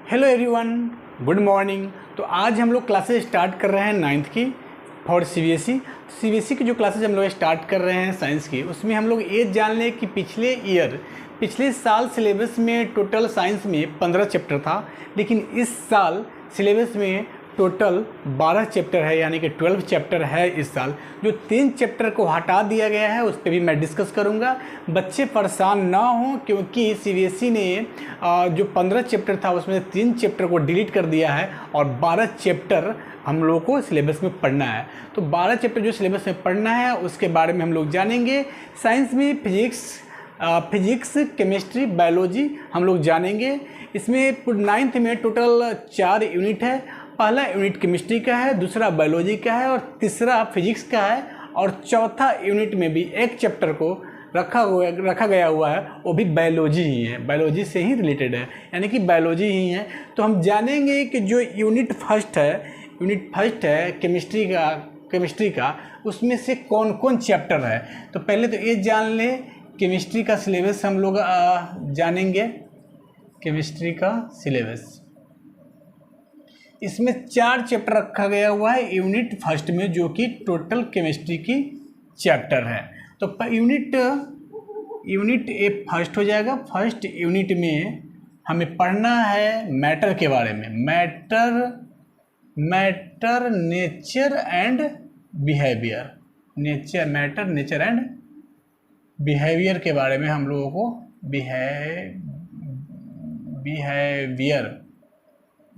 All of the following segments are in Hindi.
Hello everyone, good morning. तो आज हम लोग क्लासेस स्टार्ट कर रहे हैं 9th की फॉर सीबीएसई की जो क्लासेस हम लोग स्टार्ट कर रहे हैं साइंस की, उसमें हम लोग ये जान लें कि पिछले साल सिलेबस में टोटल साइंस में 15 चैप्टर था, लेकिन इस साल सिलेबस में टोटल 12 चैप्टर है, यानी कि 12 चैप्टर है इस साल। जो 3 चैप्टर को हटा दिया गया है उस पर भी मैं डिस्कस करूंगा। बच्चे परेशान ना हों, क्योंकि सीबीएसई ने जो 15 चैप्टर था उसमें 3 चैप्टर को डिलीट कर दिया है और 12 चैप्टर हम लोगों को सिलेबस में पढ़ना है। तो 12 चैप्टर जो सिलेबस में पढ़ना है उसके बारे में हम लोग जानेंगे। साइंस में फिजिक्स, केमिस्ट्री, बायोलॉजी हम लोग जानेंगे। इसमें 9th में टोटल 4 यूनिट है। पहला यूनिट केमिस्ट्री का है, दूसरा बायोलॉजी का है और तीसरा फिजिक्स का है, और चौथा यूनिट में भी एक चैप्टर को रखा गया हुआ है, वो भी बायोलॉजी ही है, बायोलॉजी से ही रिलेटेड है, यानी कि बायोलॉजी ही है। तो हम जानेंगे कि जो यूनिट फर्स्ट है केमिस्ट्री का उसमें से कौन कौन चैप्टर है। तो पहले तो ये जान लें, केमिस्ट्री का सिलेबस हम लोग जानेंगे। केमिस्ट्री का सिलेबस, इसमें 4 चैप्टर रखा गया हुआ है यूनिट फर्स्ट में, जो कि टोटल केमिस्ट्री की चैप्टर है। तो यूनिट ए फर्स्ट हो जाएगा। फर्स्ट यूनिट में हमें पढ़ना है मैटर के बारे में। Matter nature and behaviour, nature and behaviour के बारे में हम लोगों को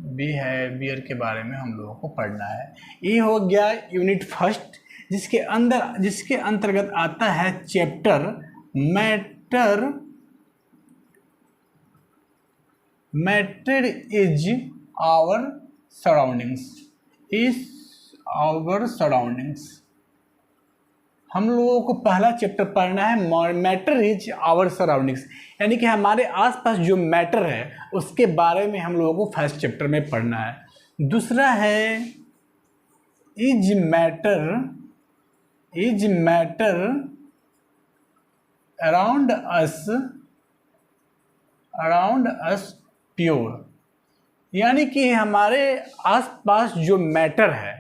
बिहेवियर के बारे में हम लोगों को पढ़ना है। ये हो गया यूनिट फर्स्ट, जिसके अंतर्गत आता है chapter matter is our surroundings. हम लोगों को पहला चैप्टर पढ़ना है मैटर इज आवर सराउंडिंग्स, यानी कि हमारे आसपास जो मैटर है उसके बारे में हम लोगों को फर्स्ट चैप्टर में पढ़ना है। दूसरा है is matter around us pure, यानी कि हमारे आसपास जो मैटर है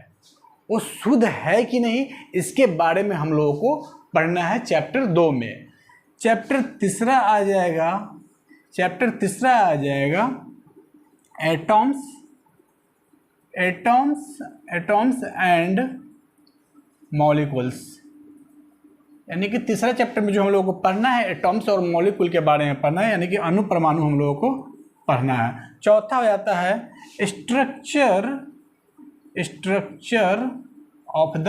वो शुद्ध है कि नहीं, इसके बारे में हम लोगों को पढ़ना है चैप्टर 2 में। चैप्टर तीसरा आ जाएगा एटॉम्स एंड मॉलिक्यूल्स, यानी कि तीसरा चैप्टर में जो हम लोगों को पढ़ना है एटॉम्स और मॉलिक्यूल के बारे में पढ़ना है, यानी कि अणु परमाणु हम लोगों को पढ़ना है। चौथा हो जाता है स्ट्रक्चर ऑफ द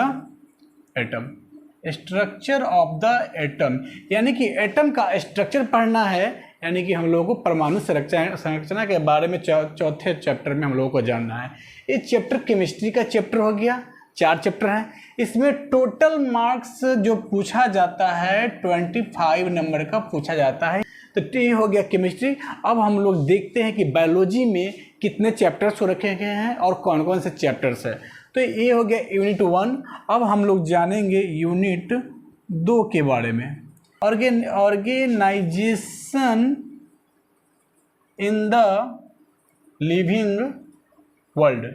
एटम, यानी कि एटम का स्ट्रक्चर पढ़ना है, यानी कि हम लोगों को परमाणु संरचना के बारे में चौथे चैप्टर में हम लोगों को जानना है। ये चैप्टर केमिस्ट्री का चैप्टर हो गया। 4 चैप्टर हैं। इसमें टोटल मार्क्स जो पूछा जाता है 25 नंबर का पूछा जाता है। तो ये हो गया केमिस्ट्री। अब हम लोग देखते हैं कि बायोलॉजी में कितने चैप्टर्स रखे गए हैं और कौन कौन से चैप्टर्स हैं। तो ये हो गया यूनिट 1। अब हम लोग जानेंगे यूनिट 2 के बारे में, organisation in the living world.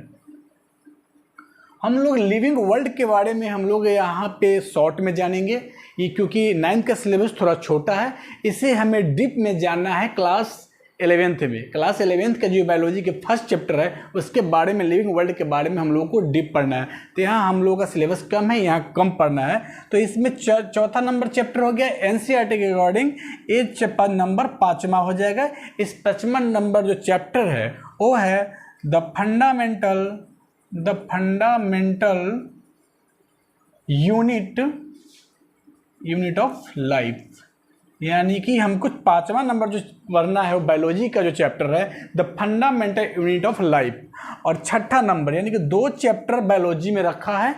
हम लोग लिविंग वर्ल्ड के बारे में हम लोग यहाँ पे शॉर्ट में जानेंगे, ये क्योंकि 9th का सिलेबस थोड़ा छोटा है, इसे हमें डीप में जानना है क्लास 11th में। क्लास 11th का जो बायोलॉजी के फर्स्ट चैप्टर है उसके बारे में, लिविंग वर्ल्ड के बारे में हम लोगों को डीप पढ़ना है। तो यहाँ हम लोगों का सिलेबस कम है, यहाँ कम पढ़ना है। तो इसमें चौथा नंबर चैप्टर हो गया एनसीईआरटी के अकॉर्डिंग, ये नंबर 5वां हो जाएगा। इस 5वां नंबर जो चैप्टर है वो है the fundamental unit of life, यानी कि हमको 5वां नंबर जो पढ़ना है वो बायोलॉजी का जो चैप्टर है the fundamental unit of life. और 6ठा नंबर, यानी कि 2 चैप्टर बायोलॉजी में रखा है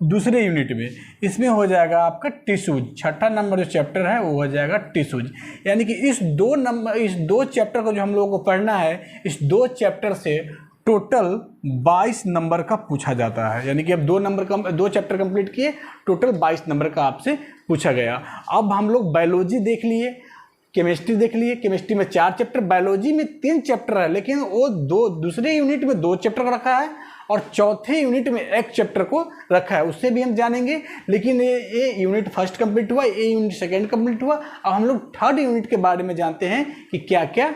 दूसरे यूनिट में, इसमें हो जाएगा आपका टिश्यूज। 6ठा नंबर जो चैप्टर है वो हो जाएगा टिश्यूज, यानी कि इस 2 चैप्टर को जो हम लोगों को पढ़ना है, इस 2 चैप्टर से टोटल 22 नंबर का पूछा जाता है। यानी कि अब 2 चैप्टर कंप्लीट किए, टोटल 22 नंबर का आपसे पूछा गया। अब हम लोग बायोलॉजी देख लिए, केमिस्ट्री देख लिए, केमिस्ट्री में 4 चैप्टर, बायोलॉजी में 3 चैप्टर है, लेकिन वो दूसरे यूनिट में 2 चैप्टर को रखा है और चौथे यूनिट में 1 चैप्टर को रखा है, उससे भी हम जानेंगे। लेकिन ये यूनिट फर्स्ट कंप्लीट हुआ, ये यूनिट सेकेंड कंप्लीट हुआ। अब हम लोग थर्ड यूनिट के बारे में जानते हैं कि क्या क्या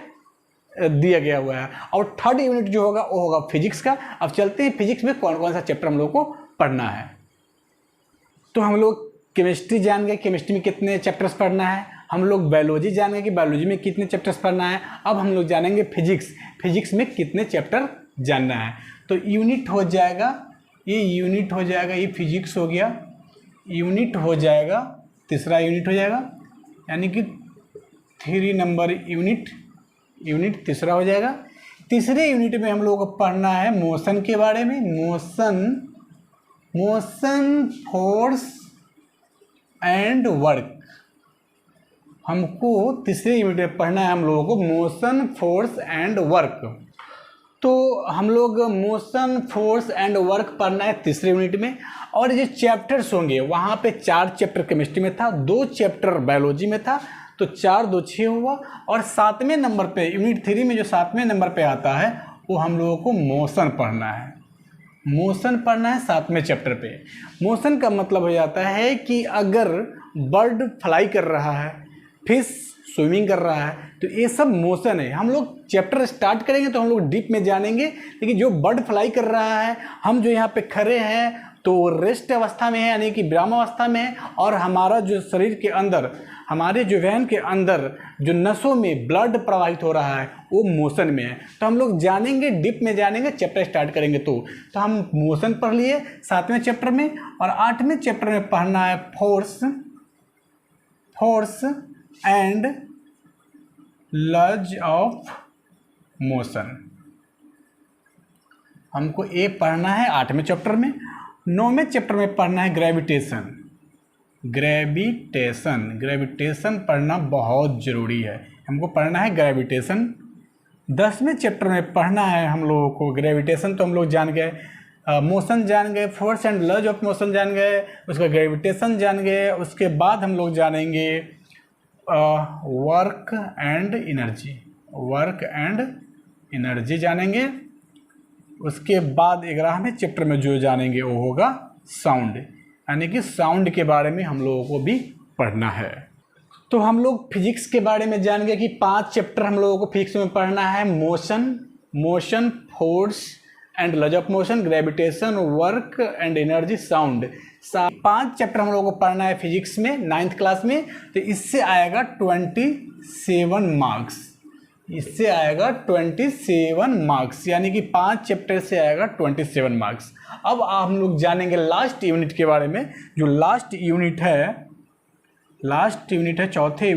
दिया गया हुआ है, और थर्ड यूनिट जो होगा वो होगा फिजिक्स का। अब चलते हैं फिजिक्स में कौन कौन सा चैप्टर हम लोग को पढ़ना है। तो हम लोग केमिस्ट्री जान गए, केमिस्ट्री में कितने चैप्टर्स पढ़ना है। हम लोग बायोलॉजी जान गए कि बायोलॉजी में कितने चैप्टर्स पढ़ना है। अब हम लोग जानेंगे फिजिक्स, फिजिक्स में कितने चैप्टर जानना है। तो यूनिट हो जाएगा, ये यूनिट हो जाएगा, ये फिजिक्स हो गया, यूनिट हो जाएगा, तीसरा यूनिट हो जाएगा, यानी कि 3 नंबर यूनिट तीसरा हो जाएगा। तीसरे यूनिट में हम लोगों को पढ़ना है मोशन के बारे में, मोशन फोर्स एंड वर्क। हमको तीसरे यूनिट में पढ़ना है हम लोगों को मोशन फोर्स एंड वर्क। तो हम लोग मोशन फोर्स एंड वर्क पढ़ना है तीसरे यूनिट में। और जो चैप्टर्स होंगे वहाँ पे 4 चैप्टर केमिस्ट्री में था, 2 चैप्टर बायोलॉजी में था, तो 4 2 6 हुआ। और 7वें नंबर पे यूनिट 3 में जो 7वें नंबर पे आता है वो हम लोगों को मोशन पढ़ना है, मोशन पढ़ना है 7वें चैप्टर पे। मोशन का मतलब हो जाता है कि अगर बर्ड फ्लाई कर रहा है, फिश स्विमिंग कर रहा है, तो ये सब मोशन है। हम लोग चैप्टर स्टार्ट करेंगे तो हम लोग डीप में जानेंगे, लेकिन जो बर्ड फ्लाई कर रहा है, हम जो यहाँ पे खड़े हैं तो रेस्ट अवस्था में है, यानी कि विराम अवस्था में है, और हमारा जो शरीर के अंदर, हमारे जो वैन के अंदर जो नसों में ब्लड प्रवाहित हो रहा है वो मोशन में है। तो हम लोग जानेंगे, डीप में जानेंगे, चैप्टर स्टार्ट करेंगे। तो हम मोशन पढ़ लिए 7वें चैप्टर में, और 8वें चैप्टर में पढ़ना है force and laws of motion. हमको ये पढ़ना है 8वें चैप्टर में। 9वें चैप्टर में पढ़ना है ग्रेविटेशन पढ़ना बहुत ज़रूरी है, हमको पढ़ना है ग्रेविटेशन। 10वें चैप्टर में पढ़ना है हम लोगों को ग्रेविटेशन, तो हम लोग जान गए, मोशन जान गए, force and laws of motion जान गए, उसका ग्रेविटेशन जान गए। उसके बाद हम लोग जानेंगे वर्क एंड एनर्जी जानेंगे। उसके बाद 11वें चैप्टर में जो जानेंगे वो होगा साउंड, यानी कि साउंड के बारे में हम लोगों को भी पढ़ना है। तो हम लोग फिजिक्स के बारे में जान गए कि 5 चैप्टर हम लोगों को फिजिक्स में पढ़ना है, motion force and laws of motion, gravitation, work and energy, sound. 5 chapter हम लोगों को पढ़ना है फिजिक्स में 9th क्लास में। तो इससे आएगा 27 मार्क्स, इससे आएगा 27 मार्क्स, यानी कि 5 चैप्टर से आएगा 27 मार्क्स। अब हम लोग जानेंगे लास्ट यूनिट के बारे में। जो लास्ट यूनिट है चौथे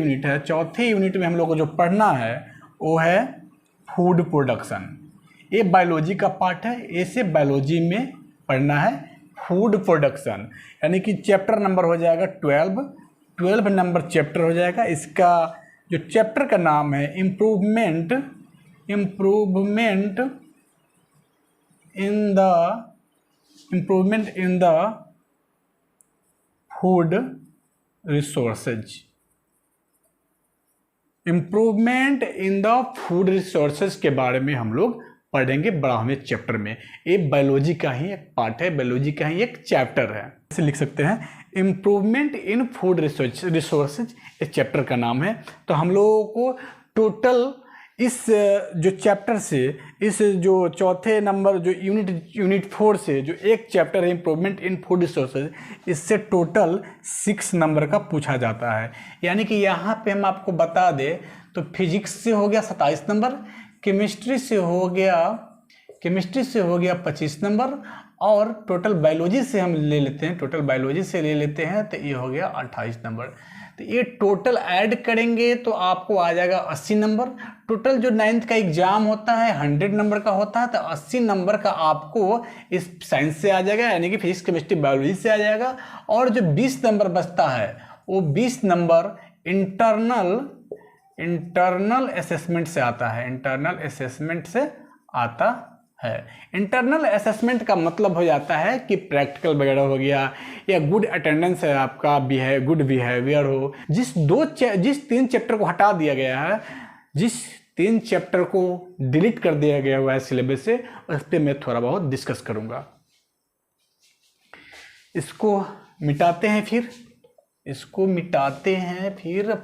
यूनिट में हम लोग को जो पढ़ना है वो है फूड प्रोडक्शन। ये बायोलॉजी का पार्ट है, इसे बायोलॉजी में पढ़ना है फूड प्रोडक्शन, यानी कि चैप्टर नंबर हो जाएगा 12 नंबर चैप्टर हो जाएगा। इसका जो चैप्टर का नाम है improvement in the food resources. Improvement in the food resources के बारे में हम लोग पढ़ेंगे 12वें चैप्टर में। ये बायोलॉजी का ही एक पार्ट है, बायोलॉजी का ही एक चैप्टर है। ऐसे लिख सकते हैं इम्प्रूवमेंट इन फूड रिसोर्सेज, इस चैप्टर का नाम है। तो हम लोगों को टोटल इस जो चैप्टर से, इस जो चौथे नंबर जो यूनिट 4 से जो एक चैप्टर है इम्प्रूवमेंट इन फूड रिसोर्सेज, इससे टोटल 6 नंबर का पूछा जाता है। यानी कि यहाँ पे हम आपको बता दें तो फिजिक्स से हो गया 27 नंबर, केमिस्ट्री से हो गया 25 नंबर, और टोटल बायोलॉजी से हम ले लेते हैं, तो ये हो गया 28 नंबर। तो ये टोटल ऐड करेंगे तो आपको आ जाएगा 80 नंबर। टोटल जो 9th का एग्जाम होता है 100 नंबर का होता है, तो 80 नंबर का आपको इस साइंस से आ जाएगा, यानी कि फिजिक्स केमिस्ट्री बायोलॉजी से आ जाएगा। और जो 20 नंबर बचता है वो 20 नंबर इंटरनल असेसमेंट से आता है, है। इंटरनल असेसमेंट का मतलब हो जाता है कि प्रैक्टिकल वगैरह हो गया या गुड अटेंडेंस है आपका, गुड बिहेवियर हो। जिस 3 चैप्टर को हटा दिया गया है, जिस 3 चैप्टर को डिलीट कर दिया गया हुआ है सिलेबस से, उस पर मैं थोड़ा बहुत डिस्कस करूँगा। इसको मिटाते हैं,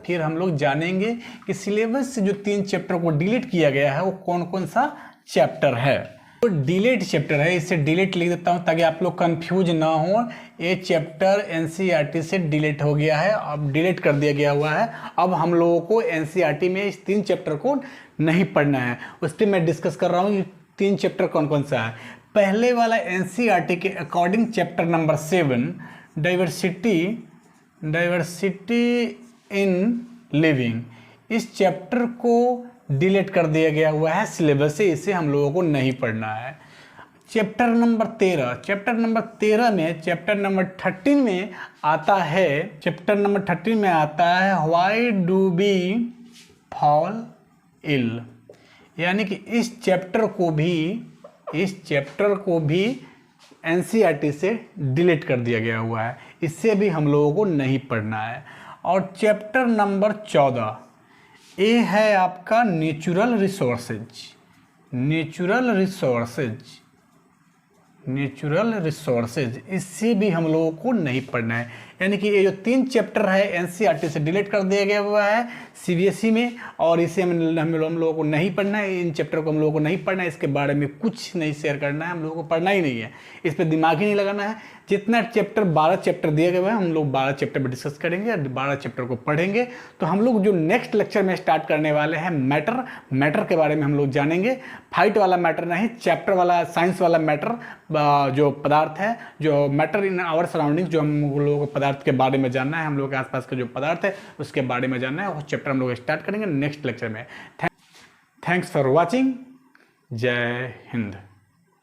फिर हम लोग जानेंगे कि सिलेबस से जो 3 चैप्टर को डिलीट किया गया है वो कौन कौन सा चैप्टर है। तो डिलीट चैप्टर है, इसे डिलीट लिख देता हूँ ताकि आप लोग कंफ्यूज ना हो। ये चैप्टर एनसीईआरटी से डिलीट हो गया है, अब डिलीट कर दिया गया हुआ है। अब हम लोगों को एनसीईआरटी में इस 3 चैप्टर को नहीं पढ़ना है। उस पर मैं डिस्कस कर रहा हूँ कि 3 चैप्टर कौन कौन सा है। पहले वाला एनसीईआरटी के according chapter number 7 diversity in living, इस चैप्टर को डिलीट कर दिया गया हुआ है सिलेबस से, इसे हम लोगों को नहीं पढ़ना है। चैप्टर नंबर 13 में चैप्टर नंबर 13 में आता है why do we fall ill, यानी कि इस चैप्टर को भी एनसीईआरटी से डिलीट कर दिया गया हुआ है, इससे भी हम लोगों को नहीं पढ़ना है। और चैप्टर नंबर 14 ये है आपका नेचुरल रिसोर्सेज, इससे भी हम लोगों को नहीं पढ़ना है। यानी कि ये जो 3 चैप्टर है एनसीईआरटी से डिलीट कर दिया गया हुआ है सीबीएसई में, और इसे हम लोगों को नहीं पढ़ना है। इन चैप्टर को हम लोगों को नहीं पढ़ना है, इसके बारे में कुछ नहीं शेयर करना है, हम लोगों को पढ़ना ही नहीं है, इस पर दिमाग ही नहीं लगाना है। जितना चैप्टर 12 चैप्टर दिए गए हैं हम लोग 12 चैप्टर पर डिस्कस करेंगे, 12 चैप्टर को पढ़ेंगे। तो हम लोग जो नेक्स्ट लेक्चर में स्टार्ट करने वाले हैं मैटर के बारे में हम लोग जानेंगे। फाइट वाला मैटर नहीं, चैप्टर वाला साइंस वाला मैटर, जो पदार्थ है, जो मैटर इन आवर सराउंडिंग, जो हम लोगों को पदार्थ के बारे में जानना है, हम लोग के आसपास का जो पदार्थ है उसके बारे में जानना है, वो चैप्टर हम लोग स्टार्ट करेंगे नेक्स्ट लेक्चर में। Thanks for watching. जय हिंद।